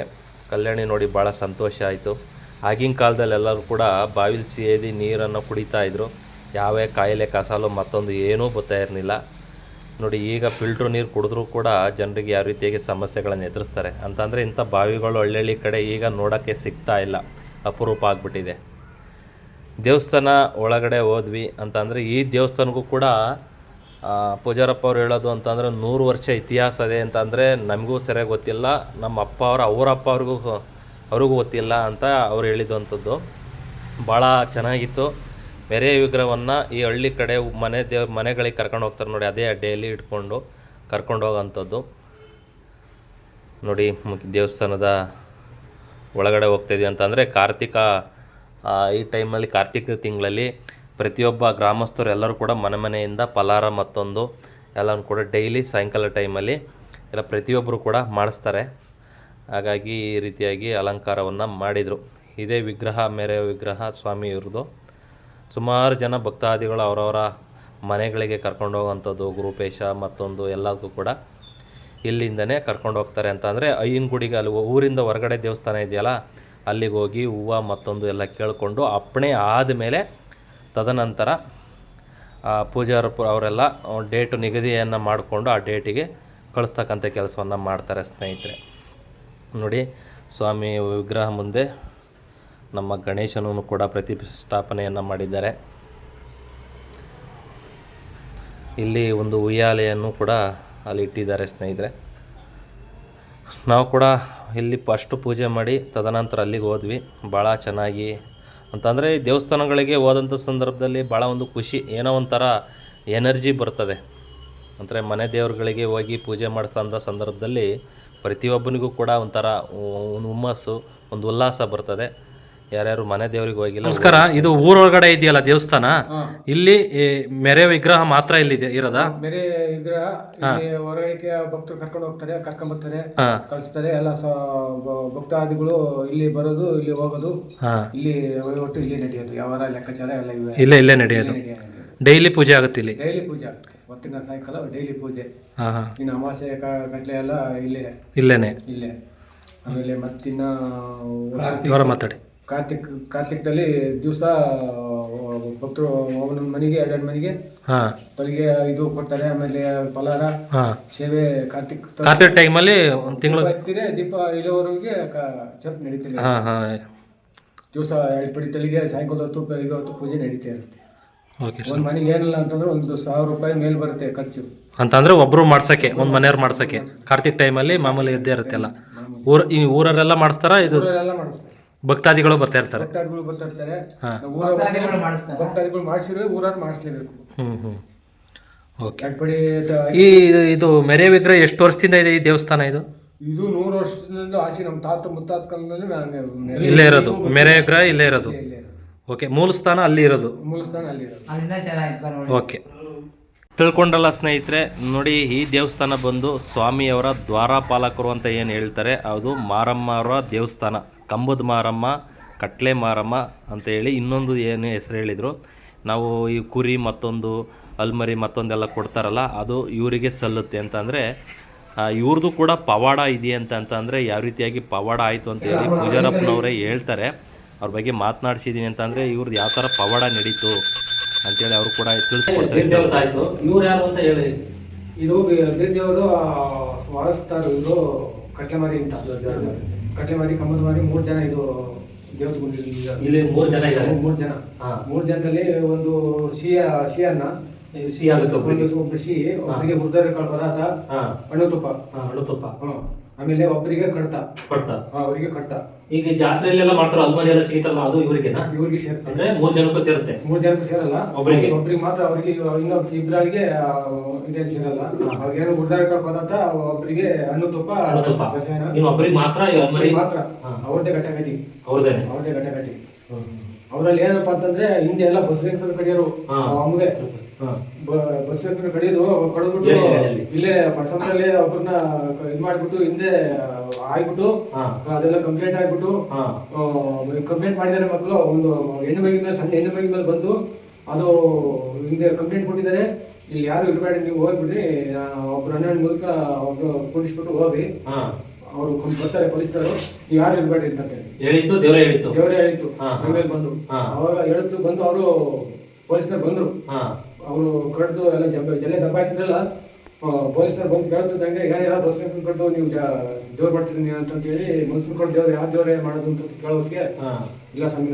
ಕಲ್ಯಾಣಿ ನೋಡಿ ಭಾಳ ಸಂತೋಷ ಆಯಿತು. ಆಗಿನ ಕಾಲದಲ್ಲಿ ಎಲ್ಲರೂ ಕೂಡ ಬಾವಿಲಿ ಸೇದಿ ನೀರನ್ನು ಕುಡಿತಾಯಿದ್ರು. ಯಾವೇ ಕಾಯಿಲೆ ಕಸಾಲು ಮತ್ತೊಂದು ಏನೂ ಬರ್ತಾ ಇರಲಿಲ್ಲ. ನೋಡಿ, ಈಗ ಫಿಲ್ಟ್ರ್ ನೀರು ಕುಡಿದ್ರೂ ಕೂಡ ಜನರಿಗೆ ಯಾವ ರೀತಿಯಾಗಿ ಸಮಸ್ಯೆಗಳನ್ನು ಎದುರಿಸ್ತಾರೆ ಅಂತಂದರೆ ಇಂಥ ಬಾವಿಗಳು ಹಳ್ಳಿ ಕಡೆ ಈಗ ನೋಡೋಕ್ಕೆ ಸಿಗ್ತಾ ಇಲ್ಲ, ಅಪರೂಪ ಆಗಿಬಿಟ್ಟಿದೆ. ದೇವಸ್ಥಾನ ಒಳಗಡೆ ಹೋದ್ವಿ ಅಂತಂದರೆ ಈ ದೇವಸ್ಥಾನಕ್ಕೂ ಕೂಡ ಪೂಜಾರಪ್ಪ ಅವ್ರು ಹೇಳೋದು ಅಂತಂದರೆ 100 ವರ್ಷ ಇತಿಹಾಸ ಇದೆ ಅಂತಂದರೆ ನಮಗೂ ಸರಿಯಾಗಿ ಗೊತ್ತಿಲ್ಲ, ನಮ್ಮ ಅಪ್ಪ ಅವರಪ್ಪ ಅವ್ರಿಗೂ ಗೊತ್ತಿಲ್ಲ ಅಂತ ಅವ್ರು ಹೇಳಿದಂಥದ್ದು. ಭಾಳ ಚೆನ್ನಾಗಿತ್ತು. ಬೇರೆ ವಿಗ್ರಹವನ್ನು ಈ ಹಳ್ಳಿ ಕಡೆ ಮನೆಗಳಿಗೆ ಕರ್ಕೊಂಡು ಹೋಗ್ತಾರೆ ನೋಡಿ, ಅದೇ ಅಡ್ಡೆಯಲ್ಲಿ ಇಟ್ಕೊಂಡು ಕರ್ಕೊಂಡು ಹೋಗೋವಂಥದ್ದು. ನೋಡಿ, ದೇವಸ್ಥಾನದ ಒಳಗಡೆ ಹೋಗ್ತಾಯಿದ್ವಿ ಅಂತಂದರೆ ಈ ಟೈಮಲ್ಲಿ ಕಾರ್ತಿಕ ತಿಂಗಳಲ್ಲಿ ಪ್ರತಿಯೊಬ್ಬ ಗ್ರಾಮಸ್ಥರು ಎಲ್ಲರೂ ಕೂಡ ಮನೆಯಿಂದ ಫಲಾರ ಮತ್ತೊಂದು ಎಲ್ಲನೂ ಕೂಡ ಡೈಲಿ ಸಾಯಂಕಾಲ ಟೈಮಲ್ಲಿ ಎಲ್ಲ ಪ್ರತಿಯೊಬ್ಬರು ಕೂಡ ಮಾಡಿಸ್ತಾರೆ. ಹಾಗಾಗಿ ಈ ರೀತಿಯಾಗಿ ಅಲಂಕಾರವನ್ನು ಮಾಡಿದರು. ಇದೇ ವಿಗ್ರಹ ಮೇರೆ ವಿಗ್ರಹ ಸ್ವಾಮಿ ಇವ್ರದ್ದು. ಸುಮಾರು ಜನ ಭಕ್ತಾದಿಗಳು ಅವರವರ ಮನೆಗಳಿಗೆ ಕರ್ಕೊಂಡು ಹೋಗೋವಂಥದ್ದು, ಗುರುಪೇಶ ಮತ್ತೊಂದು ಎಲ್ಲದಕ್ಕೂ ಕೂಡ ಇಲ್ಲಿಂದನೇ ಕರ್ಕೊಂಡು ಹೋಗ್ತಾರೆ. ಅಂತ ಅಂದರೆ ಅಯ್ಯನಗುಡಿಗೆ ಅಲ್ಲಿ ಊರಿಂದ ಹೊರಗಡೆ ದೇವಸ್ಥಾನ ಇದೆಯಲ್ಲ, ಅಲ್ಲಿಗೆ ಹೋಗಿ ಹೂವು ಮತ್ತೊಂದು ಎಲ್ಲ ಕೇಳಿಕೊಂಡು ಅಪ್ಪಣೆ ಆದಮೇಲೆ ತದನಂತರ ಪೂಜಾರಪ್ಪ ಅವರೆಲ್ಲ ಡೇಟು ನಿಗದಿಯನ್ನು ಮಾಡಿಕೊಂಡು ಆ ಡೇಟಿಗೆ ಕಳಿಸ್ತಕ್ಕಂಥ ಕೆಲಸವನ್ನು ಮಾಡ್ತಾರೆ ಸ್ನೇಹಿತರೆ. ನೋಡಿ, ಸ್ವಾಮಿ ವಿಗ್ರಹ ಮುಂದೆ ನಮ್ಮ ಗಣೇಶನೂ ಕೂಡ ಪ್ರತಿಷ್ಠಾಪನೆಯನ್ನು ಮಾಡಿದ್ದಾರೆ. ಇಲ್ಲಿ ಒಂದು ಉಯ್ಯಾಲೆಯನ್ನು ಕೂಡ ಅಲ್ಲಿ ಇಟ್ಟಿದ್ದಾರೆ ಸ್ನೇಹಿತರೆ. ನಾವು ಕೂಡ ಇಲ್ಲಿ ಫಸ್ಟು ಪೂಜೆ ಮಾಡಿ ತದನಂತರ ಅಲ್ಲಿಗೆ ಹೋದ್ವಿ. ಭಾಳ ಚೆನ್ನಾಗಿ ಅಂತಂದರೆ ದೇವಸ್ಥಾನಗಳಿಗೆ ಹೋದಂಥ ಸಂದರ್ಭದಲ್ಲಿ ಭಾಳ ಒಂದು ಖುಷಿ, ಏನೋ ಒಂಥರ ಎನರ್ಜಿ ಬರ್ತದೆ. ಅಂದರೆ ಮನೆ ದೇವರುಗಳಿಗೆ ಹೋಗಿ ಪೂಜೆ ಮಾಡಿಸೋಂಥ ಸಂದರ್ಭದಲ್ಲಿ ಪ್ರತಿಯೊಬ್ಬನಿಗೂ ಕೂಡ ಒಂಥರ ಹುಮ್ಮಸ್ಸು, ಒಂದು ಉಲ್ಲಾಸ ಬರ್ತದೆ. ಯಾರ್ಯಾರು ಮನೆ ದೇವರಿಗೆ ಹೋಗಿಲ್ಲ. ನಮಸ್ಕಾರ. ಇದು ಊರೊಳಗಡೆ ಇದೆಯಲ್ಲ ದೇವಸ್ಥಾನ, ಇಲ್ಲಿ ಮೆರೆ ವಿಗ್ರಹ ಮಾತ್ರ ಇಲ್ಲಿ ಇರೋದಾ? ಬೇರೆ ವಿಗ್ರಹ ಹೊರಗಡೆ ಭಕ್ತರು ಕರ್ಕೊಂಡು ಹೋಗ್ತಾರೆ, ಕರ್ಕೊಂಡ್ ಬರ್ತಾರೆ, ಕಳಿಸ್ತಾರೆ. ಎಲ್ಲ ಭಕ್ತಾದಿಗಳು ಇಲ್ಲಿ ಬರೋದು, ಇಲ್ಲಿ ಹೋಗೋದು, ಇಲ್ಲಿ ಒಟ್ಟು ಇಲ್ಲಿ ನಡೆಯೋದು. ಯಾವ ಲೆಕ್ಕಾಚಾರ ಎಲ್ಲ ಇಲ್ಲೇ ನಡೆಯೋದು. ಡೈಲಿ ಪೂಜೆ ಆಗುತ್ತೆ ಇಲ್ಲಿ. ಡೈಲಿ ಪೂಜೆ ಆಗುತ್ತೆ. ಹೊತ್ತಿನ ಸಾಯಂಕಾಲ ಡೈಲಿ ಪೂಜೆ. ಇನ್ನು ಅಮಾವಾಸ್ಯೆ ಕಟ್ಲೆ ಎಲ್ಲ ಇಲ್ಲೇ. ಆಮೇಲೆ ಮತ್ತಿನ್ನ ಮಾತಾಡಿ. ಕಾರ್ತಿಕದಲ್ಲಿ ದಿವಸ ಭಕ್ತರು ಒಂದೊಂದು ಮನೆಗೆ 2 ಮನೆಗೆ ತೊಲಿಗೆ ಇದು ಕೊಡ್ತಾರೆ. ಆಮೇಲೆ ಫಲಾರ ಸೇವೆ ಕಾರ್ತಿಕ ಟೈಮಲ್ಲಿ ಒಂದು ತಿಂಗಳು ಹತ್ತಿರ ದೀಪ ಇಳುವರೆಗೆ ಚರ್ಚ್ ನಡೀತಿಲ್ಲ. ದಿವಸ 2 ಪಡಿ ತಲೆಗೆ ಸಾಯಂಕಾಲ ಹೊತ್ತು ಬೆಳಿಗ್ಗೆ ಹೊತ್ತು ಪೂಜೆ ನಡೀತಾ ಇರುತ್ತೆ. ಒಂದು ಮನೆಗೆ ಏನಿಲ್ಲ ಅಂತಂದ್ರೆ 1,000 ರೂಪಾಯಿ ಮೇಲೆ ಬರುತ್ತೆ ಖರ್ಚು. ಅಂತಂದ್ರೆ ಒಬ್ರು ಮಾಡ್ಸಕ್ಕೆ ಒಂದ್ ಮನೆಯವ್ರು ಮಾಡ್ಸಕ್ಕೆ ಕಾರ್ತಿಕ್ ಟೈಮಲ್ಲಿ ಮಾಮೂಲಿ ಇದ್ದೇ ಇರುತ್ತೆಲ್ಲ ಈ ಊರರೆಲ್ಲ ಮಾಡಿಸ್ತಾರ ಇದು ಊರವರೆಲ್ಲ ಮಾಡಿಸ್ತಾರೆ, ಭಕ್ತಾದಿಗಳು ಬರ್ತಾ ಇರ್ತಾರೆ. ಭಕ್ತಾದಿಗಳು ಬರ್ತಿರ್ತಾರೆ. ಹಾ. ಭಕ್ತಾದಿಗಳು ಮಾಡಿಸಿದ್ರೆ ಊರವ್ರು ಮಾಡಿಸ್ಲೇಬೇಕು. ಓಕೆ. ಗಡ್ಬಡಿ ಇದು ಮೆರೆ ವಿಗ್ರಹ ಎಷ್ಟು ವರ್ಷದಿಂದ ಇದೆ ಈ ದೇವಸ್ಥಾನ? ಇದು 100 ವರ್ಷದಿಂದ ಆಸಿ ನಮ್ಮ ತಾತ ಮುತ್ತಾತ ಕಾಲದಲ್ಲಿ ಇಲ್ಲೇ ಇರೋದು, ಮೆರೆ ವಿಗ್ರಹ ಇಲ್ಲೇ ಇರೋದು. ಇಲ್ಲೇ ಇರೋದು. ಓಕೆ, ಮೂಲ ಸ್ಥಾನ ಅಲ್ಲಿ ಇರೋದು. ಮೂಲಸ್ಥಾನ ಅಲ್ಲಿ ಇರೋದು. ಓಕೆ, ತಿಳ್ಕೊಂಡಲ್ಲ ಸ್ನೇಹಿತರೆ. ನೋಡಿ, ಈ ದೇವಸ್ಥಾನ ಬಂದು ಸ್ವಾಮಿಯವರ ದ್ವಾರಪಾಲಕರು ಅಂತ ಏನು ಹೇಳ್ತಾರೆ, ಅದು ಮಾರಮ್ಮ ಅವರ ದೇವಸ್ಥಾನ. ಕಂಬದ ಮಾರಮ್ಮ, ಕಟ್ಲೆ ಮಾರಮ್ಮ ಅಂತ ಹೇಳಿ ಇನ್ನೊಂದು ಏನು ಹೆಸರು ಹೇಳಿದರು. ನಾವು ಈ ಕುರಿ ಮತ್ತೊಂದು ಅಲ್ಮರಿ ಮತ್ತೊಂದೆಲ್ಲ ಕೊಡ್ತಾರಲ್ಲ, ಅದು ಇವರಿಗೆ ಸಲ್ಲುತ್ತೆ ಅಂತಂದರೆ ಇವ್ರದ್ದು ಕೂಡ ಪವಾಡ ಇದೆಯಂತ. ಅಂತಂದರೆ ಯಾವ ರೀತಿಯಾಗಿ ಪವಾಡ ಆಯಿತು ಅಂತೇಳಿ ಪೂಜಾರಪ್ಪನವರೇ ಹೇಳ್ತಾರೆ. ಅವ್ರ ಬಗ್ಗೆ ಮಾತನಾಡಿಸಿದ್ದೀನಿ ಅಂತಂದರೆ ಇವ್ರದ್ದು ಯಾವ ಥರ ಪವಾಡ ನಡೀತು ಅಂತೇಳಿ ಅವರು ಕೂಡ ತಿಳಿಸ್ಕೊಡ್ತಾರೆ. ಇವ್ರು ಯಾರು ಅಂತ ಹೇಳಿ, ಇದು ಬೀರ್ದೇವರು ವಾರಸ್ತಾರು. ಇದು ಕಟ್ಲೆಮಾರಿ ಅಂತ, ಕಟ್ಲೆಮಾರಿ ಕಂಬದಮಾರಿ 3 ಜನ ಇದು ದೇವತೆ. ಇಲ್ಲಿ 3 ಜನ ಇದ್ದಾರೆ. 3 ಜನ. 3 ಜನದಲ್ಲಿ ಒಂದು ಸಿಹಿಯನ್ನ ಸಿಹಿ ಆಗುತ್ತೆ ಒಬ್ಬರಿಗೆ, ಒಬ್ಬರಿಗೆ ಮುರ್ದಾರ ಕಾಳು ಪದಾರ್ಥ, ಹಣ್ಣು ತುಪ್ಪ. ಆಮೇಲೆ ಒಬ್ಬರಿಗೆ ಕಡ್ತ, ಅವರಿಗೆ ಕಡ್ತ. ಈಗ ಜಾತ್ರೆಯಲ್ಲೆಲ್ಲ ಮಾಡ್ತಾರೋ ಅಲ್ಮರಿ ಎಲ್ಲ ಸಿಗುತ್ತಲ್ಲ, ಅದು ಇವರಿಗೆನಾ? ಇವ್ರಿಗೆ ಸೇರುತ್ತೆ. ಅಂದ್ರೆ 3 ಜನಕ್ಕೂ ಸೇರುತ್ತೆ. 3 ಜನಕ್ಕೂ ಸೇರಲ್ಲ, ಒಬ್ಬರಿಗೆ ಮಾತ್ರ. ಅವರಿಗೆ ಇನ್ನೊಬ್ಬ ಇಬ್ಬರಿಗೆ ಇದೇನು ಸೇರಲ್ಲ. ಅವ್ರಿಗೇನು ಮುರ್ದಾರ ಕಾಳು ಪದಾರ್ಥ, ಒಬ್ಬರಿಗೆ ಹಣ್ಣು ತುಪ್ಪ, ಒಬ್ಬರಿಗೆ ಮಾತ್ರ ಮಾತ್ರ. ಅವ್ರದ್ದೇ ಗಟ್ಟಿ, ಅವ್ರದ್ದೇ ಗಟ್ಟಿ. ಅವ್ರಲ್ಲಿ ಏನಪ್ಪಾ ಅಂತಂದ್ರೆ ಹಿಂದೆ ಎಲ್ಲ ಬಸ್ ಕಡಿಯೋರು ಅಮ್ಮಗೆ ಬಸ್ ಕಡಿಯೋದು ಕಡಿದ್ಬಿಟ್ಟು ಇಲ್ಲೇ ಪಡ್ಸಂದ್ರಲ್ಲಿ ಒಬ್ಬರನ್ನ ಇದ್ ಮಾಡ್ಬಿಟ್ಟು ಹಿಂದೆ ಆಗ್ಬಿಟ್ಟು ಅದೆಲ್ಲ ಕಂಪ್ಲೇಂಟ್ ಆಗ್ಬಿಟ್ಟು ಕಂಪ್ಲೇಂಟ್ ಮಾಡಿದಾರೆ ಮಕ್ಕಳು. ಒಂದು ಹೆಣ್ಣು ಮಗಿ ಮೇಲೆ, ಸಣ್ಣ ಹೆಣ್ಣು ಮಗಿ ಮೇಲೆ ಬಂದು ಅದು ಹಿಂದೆ ಕಂಪ್ಲೇಂಟ್ ಕೊಟ್ಟಿದ್ದಾರೆ. ಇಲ್ಲಿ ಯಾರು ಇರಬೇಡಿ, ನೀವು ಹೋಗ್ಬಿಡ್ರಿ, ಒಬ್ರು 12 ಮೂಲಕ ಒಬ್ರು ಕೂಡಿಸ್ಬಿಟ್ಟು ಹೋಗ್ರಿ, ಅವರು ಬರ್ತಾರೆ ಪೊಲೀಸರು, ಯಾರು ಇರಬೇಡಿ ಅಂತ ಹೇಳಿತ್ತು. ದೇವರೇ ಹೇಳಿತ್ತು ಆಮೇಲೆ ಬಂದು. ಅವಾಗ ಹೇಳಿತ್ತು ಬಂದು ಅವರು ಪೊಲೀಸರು ಬಂದ್ರು. ಅವರು ಕಡ್ದು ಎಲ್ಲ ಜಲ್ಲೆ ದಬ್ಬ ಹಾಕಿದ್ರಲ್ಲ, ಪೊಲೀಸರು ಬಂದು ಕೇಳ್ತಿದ್ದಂಗೆ ಯಾರು ಬಸ್ ಕಟ್ಟು ನೀವು ದೇವ್ರು ಮಾಡ್ತಿದ್ದೀನಿ ಅಂತ ಹೇಳಿ ಮನ್ಸನ್ ಕೊಟ್ಟು ದೇವ್ರು ಯಾವ ದೇವ್ರೇ ಮಾಡೋದು ಅಂತ ಕೇಳೋದಕ್ಕೆ ಇಲ್ಲ ಸ್ವಾಮಿ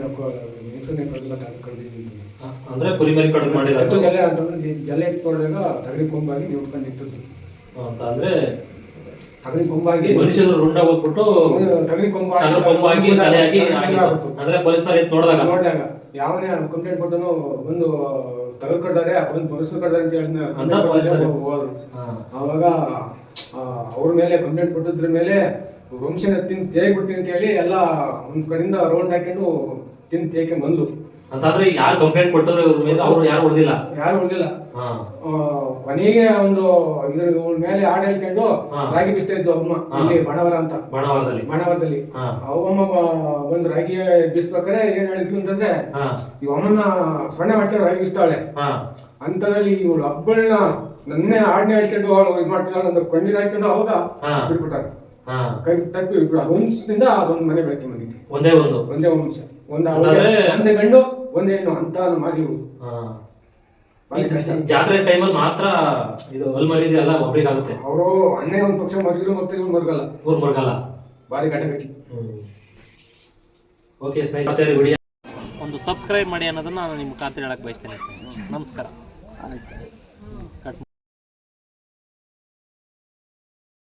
ಹೆಸರನ್ನೇ ಕಡ್ದಿಲ್ಲ ಕಡ್ದಿದ್ದೀನಿ ಅಂದ್ರೆ ಕುರಿಮರಿ ಕಡ್ದು ಮಾಡಿರೋದು. ಜಲ್ಲೆ ಅಂತಂದ್ರೆ ಜಲ್ಲೆ ಎತ್ಕೊಂಡಾಗ ತಗಡಿ ಕೊಂಬಾಗಿ ನೀವು ಉಟ್ಕೊಂಡಿತ್ತು ಅಂತ ಅಂದ್ರೆ ತಗಡಿ ಕೊಂಬಾಗಿ ಮನುಷ್ಯರು ರುಂಡ ಹೋಗ್ಬಿಟ್ಟು ತಗಡಿ ಕೊಂಬಾಗಿ ಅಂದ್ರೆ ಪೊಲೀಸರು ನೋಡಿದಾಗ ಯಾವನೇ ಕಂಪ್ಲೇಂಟ್ ಕೊಟ್ಟನು ಬಂದು ತಗಡ್ ಕಟ್ಟಾರೆ, ಬಂದು ಪೊಲೀಸರು ಕಟ್ಟಾರೆ ಅಂತ ಹೇಳಿ ಹೋದ್ರು. ಅವಾಗ ಅವ್ರ ಮೇಲೆ ಕಂಪ್ಲೇಂಟ್ ಕೊಟ್ಟಿದ್ರ ಮೇಲೆ ವಂಶನ ತಿಂದು ತೇಗ್ಬಿಡ್ತೀನಿ ಅಂತ ಹೇಳಿ ಎಲ್ಲ ಒಂದ್ ಕಡೆಯಿಂದ ರೌಂಡ್ ಹಾಕೊಂಡು ತಿಂದು ತೇಕೆ ಬಂದು. ಅಂತಂದ್ರೆ ಯಾರು ಕಂಪ್ಲೇಂಟ್ ಕೊಟ್ಟರು ಇವ್ರ ಮೇಲೆ, ಅವ್ರು ಯಾರು ಉಳಿದಿಲ್ಲ. ಕೊನೆಗೆ ಒಂದು ಇದ್ರ ಮೇಲೆ ಹಾಡು ಹೇಳ್ಕೊಂಡು ರಾಗಿ ಬಿಸ್ತಾ ಇದ್ವು ಅಮ್ಮ ಇಲ್ಲಿ ಬಣವರ ಅಂತ, ಬಣವರದಲ್ಲಿ. ಅವಮ್ಮ ಒಂದು ರಾಗಿ ಬೀಸ್ಬೇಕಾದ್ರೆ ಏನ್ ಹೇಳಿದ್ವಿ ಅಂತಂದ್ರೆ, ಇವ್ ಅಮ್ಮನ ಸೊನ್ನೆ ಮಾಡ್ಕೊಂಡು ರಾಗಿ ಬೀಸ್ತಾಳೆ ಅಂತದ್ರಲ್ಲಿ ಇವಳು ಹಬ್ಬಳನ್ನ ನನ್ನೇ ಹಾಡನ್ನ ಹೇಳ್ಕೊಂಡು ಅವಳು ಇದ್ ಮಾಡ್ತಾಳೆ ಅಂತ ಕಣ್ಣೀರ್ ಹಾಕೊಂಡು ಅವಾಗ ಬಿಟ್ಬಿಟ್ಟಾರೆ. ಕೈ ತಪ್ಪಿ ಬಿಟ್ಬಿಡ. ವಂಶದಿಂದ ಅದೊಂದು ಮನೆ ಬೆಳಕೆ ಬಂದಿತ್ತು. ಒಂದೇ ವಂಶ, ಒಂದೇ ಗಂಡು ಒಂದೇ ಹೆಣ್ಣು ಅಂತ ಮಾರಿರುವುದು. ಜಾತ್ರೆ ಟೈಮಲ್ಲಿ ಮಾತ್ರ ಇದು ಅಲ್ಮರಿ ಇದೆಯಲ್ಲ ಒಬ್ರಿಗೆ ಆಗುತ್ತೆ. ಅವರು ಅಣ್ಣೇ ಒಂದ್ ಪಕ್ಷ ಮರಿದ್ರು, ಮತ್ತೆ ಇವ್ರು ಮರ್ಗಲ್ಲ. ಬಾರಿ ಗಟ್ಟಿ. ಓಕೆ ಸ್ನೇಹಿತರೆ, ವಿಡಿಯೋ ಒಂದು ಸಬ್ಸ್ಕ್ರೈಬ್ ಮಾಡಿ ಅನ್ನೋದನ್ನ ನಾನು ನಿಮ್ಮ ಖಾತೆ ಹೇಳಕ್ ಬಯಸ್ತೇನೆ. ನಮಸ್ಕಾರ.